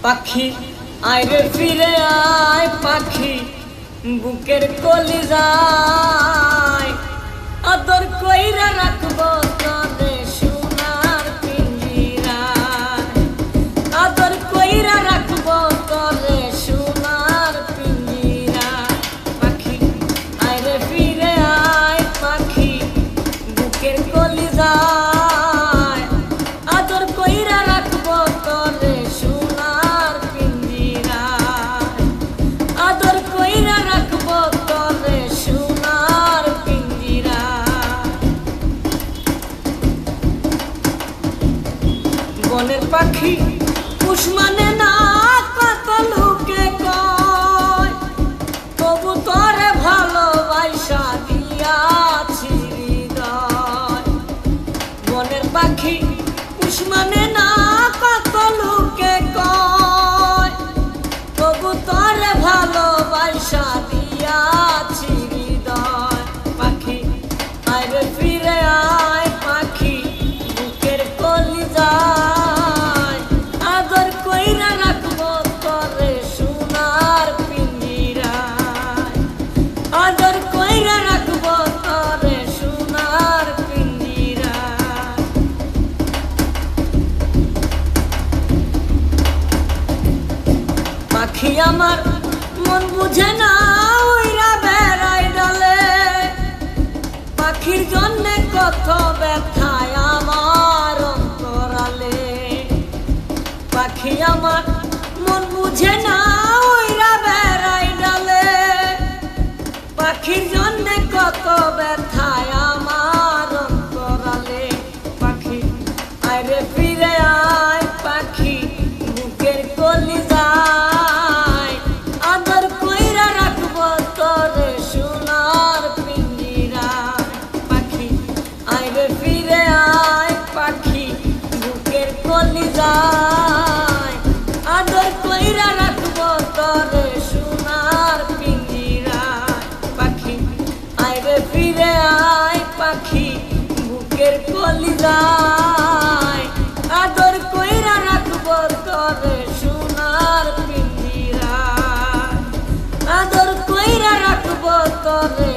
পাখি আয় রে ফিরে আয় পাখি বুকের কলিজায় আদর কইরা রাখবো তোরে সোনার পিঞ্জিরায় আদর কইরা রাখবো তোরে সোনার পিঞ্জিরায় পাখি আয় রে ফিরে আয় পাখি বুকের কলিজায় আদর কইরা রাখবো তোরে সোনার পিঞ্জিরায় আদর কইরা রাখবো তোরে সোনার পিঞ্জিরায় বনের পাখি পুষ মানে না কত লোকে কয় তবু তোরে ভালোবাসা দিয়াছি হৃদয় বনের পাখি পুষ মানে না কত লোকে কয় তবু তোরে ভালোবাসা দিয়াছি হৃদয় পাখি আয় রে ফিরে আয় পাখি বুকের কলিজায় আদর কইরা রাখবো তোরে সোনার পিঞ্জিরায় আদর কইরা রাখবো তোরে সোনার পিঞ্জিরায় পাখি আমার মন বুঝে না উইরা বেড়াই ডালে পাখির জন্যে কত ব্যথায় আমার অন্তরালে পাখি আমার মন বুঝে না উইরা বেড়াই ডালে পাখির জন্যে কত ব্যথায় আমার অন্তরালে পাখি আয় রে ফিরে আয় পাখি বুকের কলিজায় আদর কইরা রাখবো তোরে সোনার পিঞ্জিরায় পাখি আয় রে ফিরে আয় পাখি বুকের কলিজায় আদর কইরা রাখবো তোরে সোনার পিঞ্জিরায় পাখি আয় রে ফিরে আয় পাখি বুকের কলিজায় আদর কইরা রাখবো তোরে সোনার পিঞ্জিরায় আদর কইরা রাখবো তোরে